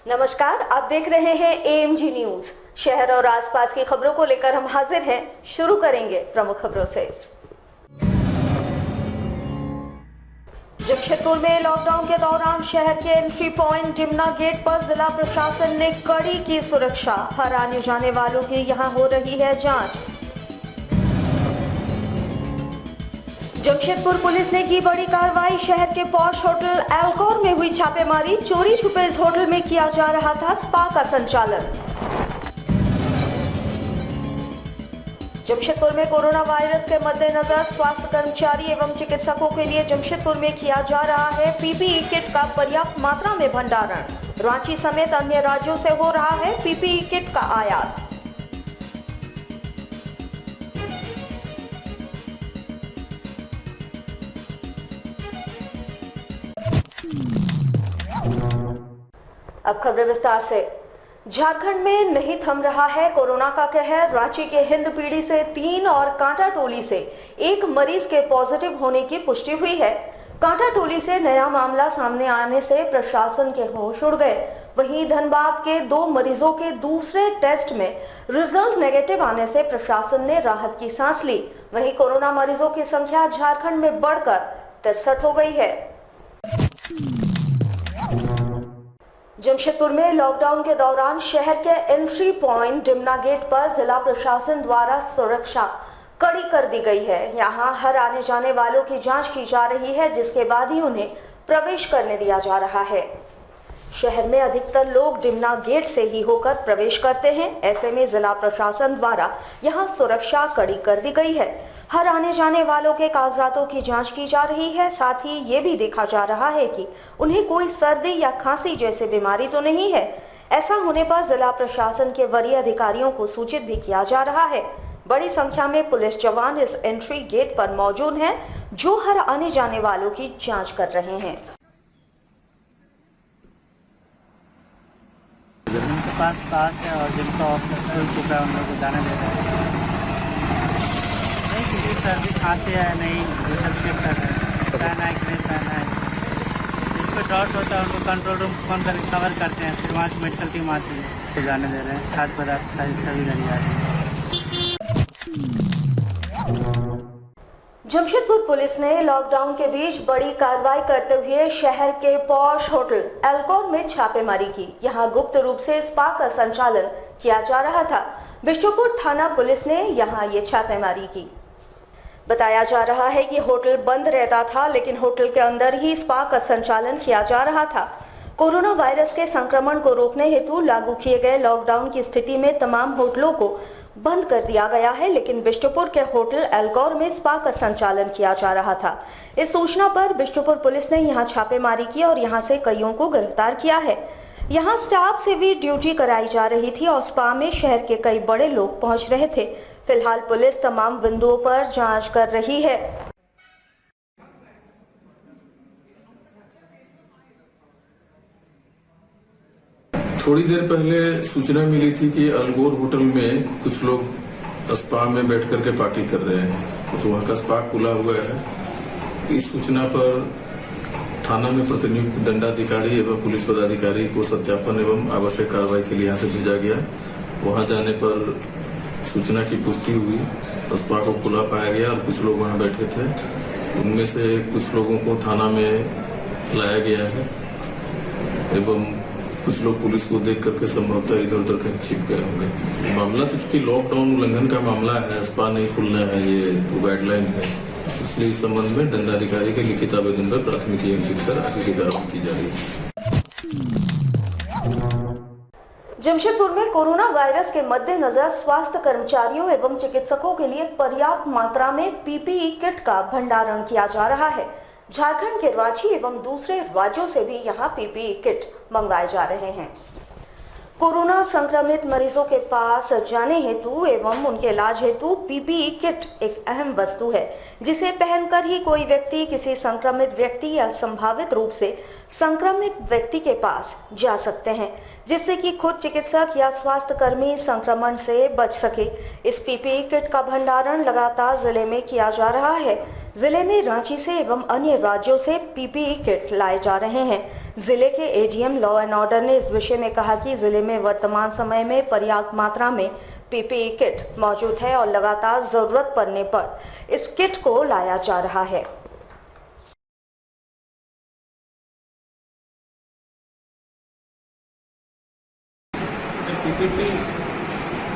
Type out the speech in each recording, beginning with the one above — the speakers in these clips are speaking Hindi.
नमस्कार, आप देख रहे हैं एएमजी न्यूज। शहर और आसपास की खबरों को लेकर हम हाजिर हैं। शुरू करेंगे प्रमुख खबरों से। जमशेदपुर में लॉकडाउन के दौरान शहर के एंट्री पॉइंट डिमना गेट पर जिला प्रशासन ने कड़ी की सुरक्षा। हर आने जाने वालों की यहां हो रही है जांच। जमशेदपुर पुलिस ने की बड़ी कार्रवाई। शहर के पॉश होटल एल्कोर में हुई छापेमारी। चोरी छुपे इस होटल में किया जा रहा था स्पा का संचालन। जमशेदपुर में कोरोना वायरस के मद्देनजर स्वास्थ्य कर्मचारी एवं चिकित्सकों के लिए जमशेदपुर में किया जा रहा है पीपीई किट का पर्याप्त मात्रा में भंडारण। रांची समेत अन्य राज्यों से हो रहा है पीपीई किट का आयात। अब खबरें विस्तार से। झारखंड में नहीं थम रहा है कोरोना का कहर। रांची के हिंदपीढ़ी से 3 और कांटा टोली से 1 मरीज के पॉजिटिव होने की पुष्टि हुई है। कांटा टोली से नया मामला सामने आने से प्रशासन के होश उड़ गए। वहीं धनबाद के 2 मरीजों के दूसरे टेस्ट में रिजल्ट नेगेटिव आने से प्रशासन ने राहत की सांस ली। वहीं कोरोना मरीजों की संख्या झारखंड में बढ़कर 63 हो गई है। जमशेदपुर में लॉकडाउन के दौरान शहर के एंट्री पॉइंट डिमना गेट पर जिला प्रशासन द्वारा सुरक्षा कड़ी कर दी गई है। यहां हर आने जाने वालों की जांच की जा रही है, जिसके बाद ही उन्हें प्रवेश करने दिया जा रहा है। शहर में अधिकतर लोग डिमना गेट से ही होकर प्रवेश करते हैं। ऐसे में जिला प्रशासन द्वारा यहां सुरक्षा कड़ी कर दी गई है। हर आने जाने वालों के कागजातों की जांच की जा रही है। साथ ही ये भी देखा जा रहा है कि उन्हें कोई सर्दी या खांसी जैसी बीमारी तो नहीं है। ऐसा होने पर जिला प्रशासन के वरीय अधिकारियों को सूचित भी किया जा रहा है। बड़ी संख्या में पुलिस जवान इस एंट्री गेट पर मौजूद हैं, जो हर आने जाने वालों की जाँच कर रहे हैं। जिनके पास है और जिनका ऑफिस खुल चुका है उन लोगों को जाने दे रहे हैं। नहीं किसी सर्दी खांसी है नहीं, वो सब चेक कर रहे हैं पहना है कि नहीं पहना है। जिसको डाउट होता है उनको कंट्रोल रूम फोन कर कवर करते हैं, फिर वहाँ से मेडिकल टीम आती है तो जाने दे रहे हैं। खाद्य पदार्थ सभी लगी जा रही है। जमशेदपुर पुलिस ने लॉकडाउन के बीच बड़ी कार्रवाई करते हुए शहर के पॉश होटल एल्कोर में छापेमारी की। यहां गुप्त रूप से स्पा का संचालन किया जा रहा था। बिष्टुपुर थाना पुलिस ने यहां ये छापेमारी की। बताया जा रहा है कि होटल बंद रहता था, लेकिन होटल के अंदर ही स्पा का संचालन किया जा रहा था। कोरोना वायरस के संक्रमण को रोकने हेतु लागू किए गए लॉकडाउन की स्थिति में तमाम होटलों को बंद कर दिया गया है, लेकिन बिष्टुपुर के होटल एल्कोर में स्पा का संचालन किया जा रहा था। इस सूचना पर बिष्टुपुर पुलिस ने यहां छापेमारी की और यहां से कईयों को गिरफ्तार किया है। यहां स्टाफ से भी ड्यूटी कराई जा रही थी और स्पा में शहर के कई बड़े लोग पहुंच रहे थे। फिलहाल पुलिस तमाम बिंदुओं पर जांच कर रही है। थोड़ी देर पहले सूचना मिली थी कि एल्कोर होटल में कुछ लोग स्पा में बैठ करके पार्टी कर रहे हैं, तो वहां का स्पा खुला हुआ है। इस सूचना पर थाना में प्रतिनियुक्त दंडाधिकारी एवं पुलिस पदाधिकारी को सत्यापन एवं आवश्यक कार्रवाई के लिए यहाँ से भेजा गया। वहां जाने पर सूचना की पुष्टि हुई, स्पा को खुला पाया गया और कुछ लोग वहां बैठे थे। उनमें से कुछ लोगों को थाना में लाया गया है एवं कुछ लोग पुलिस को देख करके संभवतः इधर उधर कहीं छिप गए होंगे। मामला तो चूंकि लॉकडाउन उल्लंघन का मामला है, स्पा नहीं खुलना है, ये तो गाइडलाइन है, इसलिए इस संबंध में दंडाधिकारी के लिखित आवेदन पर प्राथमिकी अंकित कर आगे की कार्रवाई की जा रही है। जमशेदपुर में कोरोना वायरस के मद्देनजर स्वास्थ्य कर्मचारियों एवं चिकित्सकों के लिए पर्याप्त मात्रा में पीपीई किट का भंडारण किया जा रहा है। झारखंड के रांची एवं दूसरे राज्यों से भी यहां पीपीई किट मंगवाए जा रहे हैं। कोरोना संक्रमित मरीजों के पास जाने हेतु एवं उनके इलाज हेतु पीपीई किट एक अहम वस्तु है, जिसे पहनकर ही कोई व्यक्ति किसी संक्रमित व्यक्ति या संभावित रूप से संक्रमित व्यक्ति के पास जा सकते हैं, जिससे कि खुद चिकित्सक या स्वास्थ्य कर्मी संक्रमण से बच सके। इस पीपीई किट का भंडारण लगातार जिले में किया जा रहा है। जिले में रांची से एवं अन्य राज्यों से पीपीई किट लाए जा रहे हैं। जिले के एडीएम लॉ एंड ऑर्डर ने इस विषय में कहा कि जिले में वर्तमान समय में पर्याप्त मात्रा में पीपीई किट मौजूद है और लगातार जरूरत पड़ने पर इस किट को लाया जा रहा है।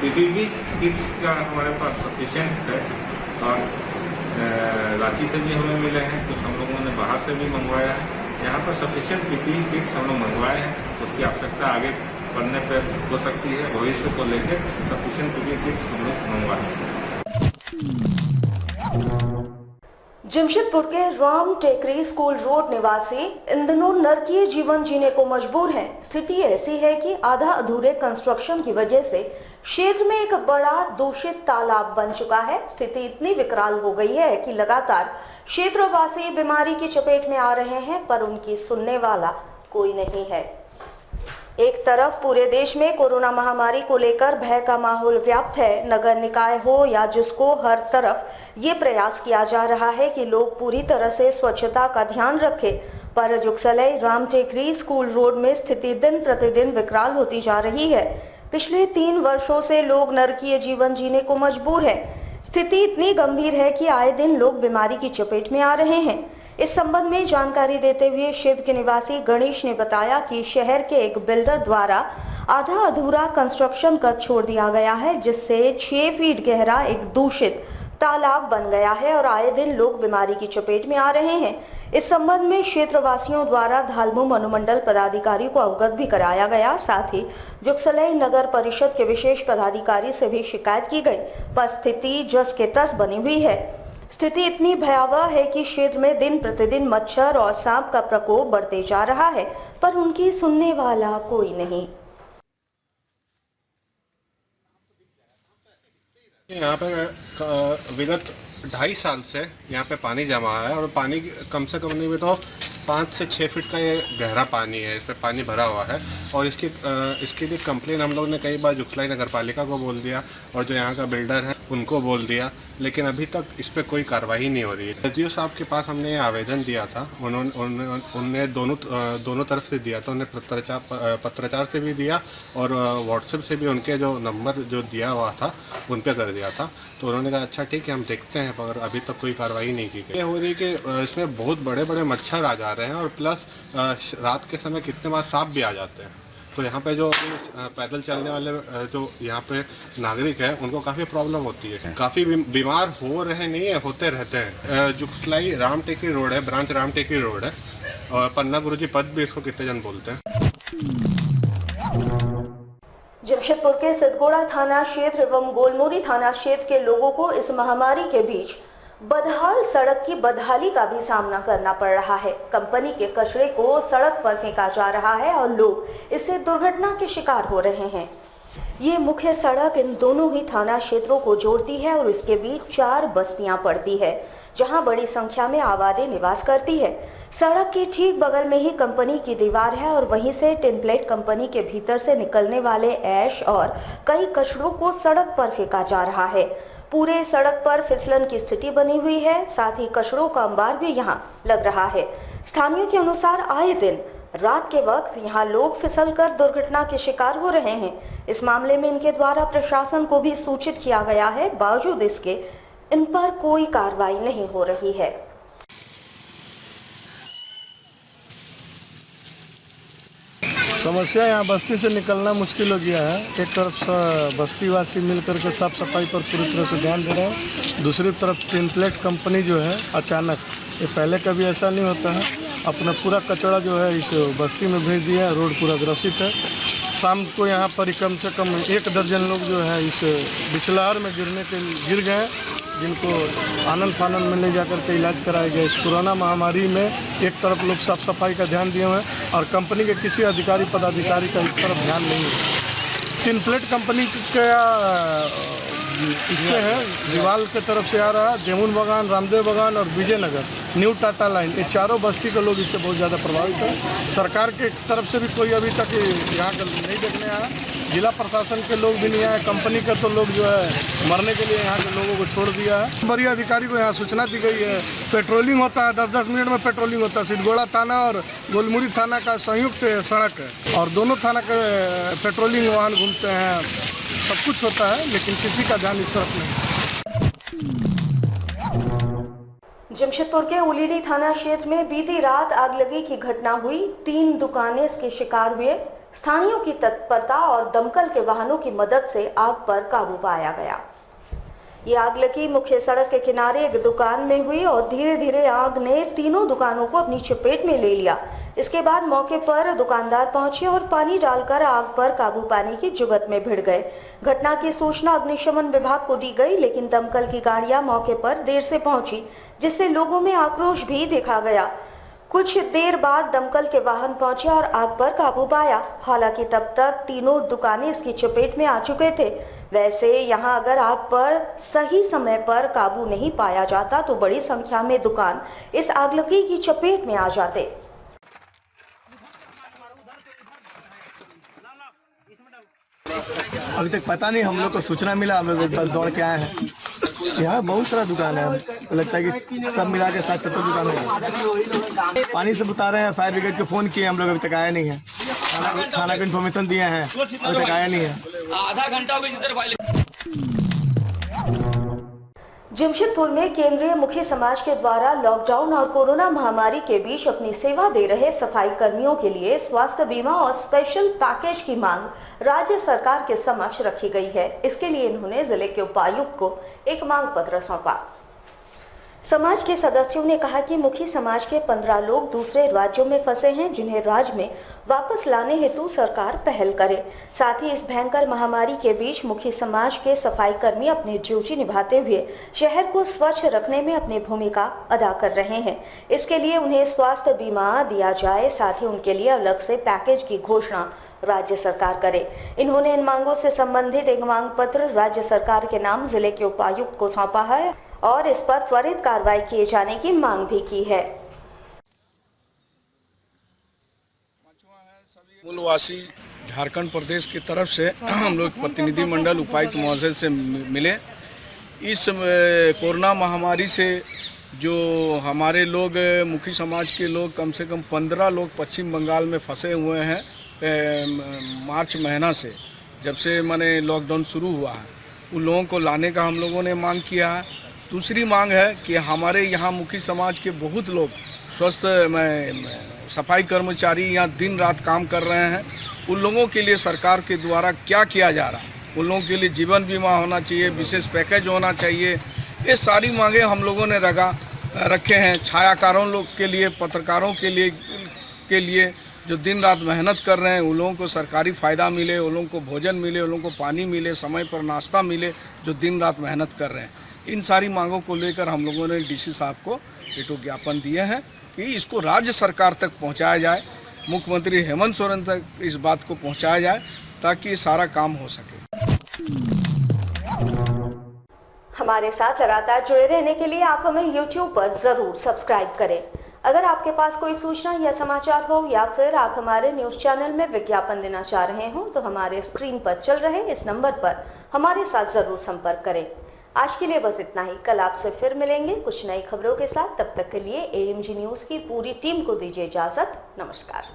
पीपीई किट्स का हमारे पास सफिशिएंट है और रांची से भी हमें मिले हैं, कुछ हम लोगों ने बाहर से भी मंगवाया है। यहाँ पर सफिशिएंट पीपीई किट्स हम लोग मंगवाए हैं, उसकी आवश्यकता आगे पड़ने पर हो सकती है। भविष्य को लेकर सफिशिएंट पीपीई किट्स हम लोग मंगवाए हैं। जमशेदपुर के राम टेकरी स्कूल रोड निवासी इन दिनों नरकीय जीवन जीने को मजबूर हैं। स्थिति ऐसी है कि आधा अधूरे कंस्ट्रक्शन की वजह से क्षेत्र में एक बड़ा दूषित तालाब बन चुका है। स्थिति इतनी विकराल हो गई है कि लगातार क्षेत्रवासी बीमारी की चपेट में आ रहे हैं, पर उनकी सुनने वाला कोई नहीं है। एक तरफ पूरे देश में कोरोना महामारी को लेकर भय का माहौल व्याप्त है। नगर निकाय हो या जिसको, हर तरफ ये प्रयास किया जा रहा है कि लोग पूरी तरह से स्वच्छता का ध्यान रखें, पर जुगसलई राम टेकरी स्कूल रोड में स्थिति दिन प्रतिदिन विकराल होती जा रही है। पिछले 3 वर्षों से लोग नरकीय जीवन जीने को मजबूर हैं। स्थिति इतनी गंभीर है कि आए दिन लोग बीमारी की चपेट में आ रहे हैं। इस संबंध में जानकारी देते हुए क्षेत्र के निवासी गणेश ने बताया कि शहर के एक बिल्डर द्वारा आधा अधूरा कंस्ट्रक्शन कर छोड़ दिया गया है, जिससे 6 फीट गहरा एक दूषित तालाब बन गया है और आए दिन लोग बीमारी की चपेट में आ रहे हैं। इस संबंध में क्षेत्रवासियों द्वारा धालमुम अनुमंडल पदाधिकारी को अवगत भी कराया गया। साथ ही जुगसलई नगर परिषद के विशेष पदाधिकारी से भी शिकायत की गई, पर स्थिति जस के तस बनी हुई है। स्थिति इतनी भयावह है कि क्षेत्र में दिन प्रतिदिन मच्छर और सांप का प्रकोप बढ़ते जा रहा है, पर उनकी सुनने वाला कोई नहीं। यहाँ पे विगत 2.5 साल से यहाँ पे पानी जमा है और पानी कम से कम नहीं भी तो 5 से 6 फीट का ये गहरा पानी है। इस पर पानी भरा हुआ है और इसकी भी कंप्लेन हम लोग ने कई बार जुगसलाई नगर पालिका को बोल दिया और जो यहाँ का बिल्डर है उनको बोल दिया, लेकिन अभी तक इस पर कोई कार्रवाई नहीं हो रही है। एसडीओ साहब के पास हमने ये आवेदन दिया था, उन्होंने दोनों तरफ से दिया था। उन्हें पत्राचार से भी दिया और व्हाट्सएप से भी उनके जो नंबर जो दिया हुआ था उन पर कर दिया था। तो उन्होंने कहा अच्छा ठीक है हम देखते हैं, पर अभी तक कोई कार्रवाई नहीं की गई। ये हो रही कि इसमें बहुत बड़े बड़े मच्छर आ जा रहे हैं और प्लस रात के समय कितने बार सांप भी आ जाते हैं। तो यहाँ पे जो पैदल चलने वाले जो यहाँ पे नागरिक हैं उनको काफ़ी प्रॉब्लम होती है। काफ़ी बीमार हो रहे नहीं है, होते रहते हैं। जुगसलाई राम टेकरी रोड है, ब्रांच राम टेकरी रोड है और पन्ना गुरुजी पद भी इसको कितने जन बोलते हैं। जमशेदपुर के सिद्धगोड़ा थाना क्षेत्र एवं गोलमुरी थाना क्षेत्र के लोगों को इस महामारी के बीच बदहाल सड़क की बदहाली का भी सामना करना पड़ रहा है। कंपनी के कचरे को सड़क पर फेंका जा रहा है और लोग इससे दुर्घटना के शिकार हो रहे हैं। ये मुख्य सड़क इन दोनों ही थाना क्षेत्रों को जोड़ती है और इसके बीच 4 बस्तियां पड़ती है, जहां बड़ी संख्या में आबादी निवास करती है। सड़क के ठीक बगल में ही कंपनी की दीवार है और वहीं से टेम्पलेट कंपनी के भीतर से निकलने वाले ऐश और कई कचरों को सड़क पर फेंका जा रहा है। पूरे सड़क पर फिसलन की स्थिति बनी हुई है, साथ ही कचरों का अंबार भी यहां लग रहा है। स्थानीयों के अनुसार आए दिन रात के वक्त यहां लोग फिसलकर दुर्घटना के शिकार हो रहे हैं। इस मामले में इनके द्वारा प्रशासन को भी सूचित किया गया है, बावजूद इसके इन पर कोई कार्रवाई नहीं हो रही है। समस्या यहाँ बस्ती से निकलना मुश्किल हो गया है। एक तरफ बस्ती वासी मिल करके साफ सफाई पर पूरी तरह से ध्यान दे रहे हैं, दूसरी तरफ टेम्पलेट कंपनी जो है अचानक, ये पहले कभी ऐसा नहीं होता है, अपना पूरा कचरा जो है इस बस्ती में भेज दिया है। रोड पूरा ग्रसित है। शाम को यहाँ पर कम से कम 1 दर्जन लोग जो है इस बिचलहर में गिर गए, जिनको आनंद फानंद में ले जाकर के इलाज कराया गया। इस कोरोना महामारी में एक तरफ लोग साफ सफाई का ध्यान दिए हुए हैं और कंपनी के किसी अधिकारी पदाधिकारी का इस तरफ ध्यान नहीं है। टिनप्लेट कंपनी का इससे है दीवाल के तरफ से आ रहा है, जेमुन बागान, रामदेव बागान और विजयनगर, न्यू टाटा लाइन, ये चारों बस्ती के लोग इससे बहुत ज़्यादा प्रभावित हैं। सरकार के तरफ से भी कोई अभी तक यहाँ नहीं देखने आया। जिला प्रशासन के लोग भी नहीं आए, कंपनी के तो लोग जो है मरने के लिए यहाँ के लोगों को छोड़ दिया है। वरीय अधिकारी को यहाँ सूचना दी गई है। पेट्रोलिंग होता है, 10-10 मिनट में पेट्रोलिंग होता है। सिद्धगोड़ा थाना और गोलमुरी थाना का संयुक्त सड़क है और दोनों थाना के पेट्रोलिंग वाहन घूमते हैं। सब कुछ होता है लेकिन किसी का ध्यान इस तरफ नहीं। जमशेदपुर के उलीडी थाना क्षेत्र में बीती रात आगलगी की घटना हुई। 3 दुकानें इसके शिकार हुए। स्थानीयों की तत्परता और दमकल के वाहनों की मदद से आग पर काबू पाया गया। ये आगलगी मुख्य सड़क के किनारे एक दुकान में हुई और धीरे धीरे आग ने तीनों दुकानों को अपनी चपेट में ले लिया। इसके बाद मौके पर दुकानदार पहुंचे और पानी डालकर आग पर काबू पाने की जुगत में भिड़ गए। घटना की सूचना अग्निशमन विभाग को दी गई, लेकिन दमकल की गाड़ियां मौके पर देर से पहुंची, जिससे लोगों में आक्रोश भी देखा गया। कुछ देर बाद दमकल के वाहन पहुंचे और आग पर काबू पाया। हालांकि तब तक तीनों दुकानें इसकी चपेट में आ चुके थे। वैसे यहां अगर आग पर सही समय पर काबू नहीं पाया जाता तो बड़ी संख्या में दुकान इस आगलगी की चपेट में आ जाते। अभी तक पता नहीं, हम लोग को सूचना मिला, हम लोग बस दौड़ के आए हैं। यहाँ बहुत सारा दुकान है, लगता है कि सब मिला के 60-70 दुकान है। पानी से बुता रहे हैं, फायर ब्रिगेड को फोन किए, हम लोग अभी तक आया नहीं है। थाना को इन्फॉर्मेशन दिए हैं, अभी तक आया नहीं है। आधा घंटा हो गया। जमशेदपुर में केंद्रीय मुखी समाज के द्वारा लॉकडाउन और कोरोना महामारी के बीच अपनी सेवा दे रहे सफाई कर्मियों के लिए स्वास्थ्य बीमा और स्पेशल पैकेज की मांग राज्य सरकार के समक्ष रखी गई है। इसके लिए इन्होंने जिले के उपायुक्त को एक मांग पत्र सौंपा। समाज के सदस्यों ने कहा कि मुखी समाज के 15 लोग दूसरे राज्यों में फंसे हैं, जिन्हें राज्य में वापस लाने हेतु सरकार पहल करे। साथ ही इस भयंकर महामारी के बीच मुखी समाज के सफाई कर्मी अपनी ड्यूटी निभाते हुए शहर को स्वच्छ रखने में अपनी भूमिका अदा कर रहे हैं। इसके लिए उन्हें स्वास्थ्य बीमा दिया जाए, साथ ही उनके लिए अलग से पैकेज की घोषणा राज्य सरकार करे। इन्होंने इन मांगों से संबंधित एक मांग पत्र राज्य सरकार के नाम जिले के उपायुक्त को सौंपा है और इस पर त्वरित कार्रवाई किए जाने की मांग भी की है। मूलवासी झारखंड प्रदेश की तरफ से हम लोग प्रतिनिधि मंडल उपायुक्त महोदय से मिले। इस कोरोना महामारी से जो हमारे लोग मुखी समाज के लोग कम से कम 15 लोग पश्चिम बंगाल में फंसे हुए हैं मार्च महीना से, जब से माने लॉकडाउन शुरू हुआ है। उन लोगों को लाने का हम लोगों ने मांग किया है। दूसरी मांग है कि हमारे यहाँ मुखी समाज के बहुत लोग स्वस्थ सफाई कर्मचारी यहाँ दिन रात काम कर रहे हैं। उन लोगों के लिए सरकार के द्वारा क्या किया जा रहा है, उन लोगों के लिए जीवन बीमा होना चाहिए, विशेष पैकेज होना चाहिए। ये सारी मांगें हम लोगों ने रखे हैं। छायाकारों लोग के लिए, पत्रकारों के लिए जो दिन रात मेहनत कर रहे हैं, उन लोगों को सरकारी फ़ायदा मिले, उन लोगों को भोजन मिले, उन लोगों को पानी मिले, समय पर नाश्ता मिले, जो दिन रात मेहनत कर रहे हैं। इन सारी मांगों को लेकर हम लोगों ने डीसी साहब को एक ज्ञापन दिए हैं कि इसको राज्य सरकार तक पहुंचाया जाए, मुख्यमंत्री हेमंत सोरेन तक इस बात को पहुंचाया जाए ताकि सारा काम हो सके। हमारे साथ लगातार जुड़े रहने के लिए आप हमें YouTube पर जरूर सब्सक्राइब करें। अगर आपके पास कोई सूचना या समाचार हो या फिर आप हमारे न्यूज चैनल में विज्ञापन देना चाह रहे हो तो हमारे स्क्रीन पर चल रहे इस नंबर पर हमारे साथ जरूर संपर्क करें। आज के लिए बस इतना ही। कल आपसे फिर मिलेंगे कुछ नई खबरों के साथ। तब तक के लिए AMG न्यूज की पूरी टीम को दीजिए इजाजत। नमस्कार।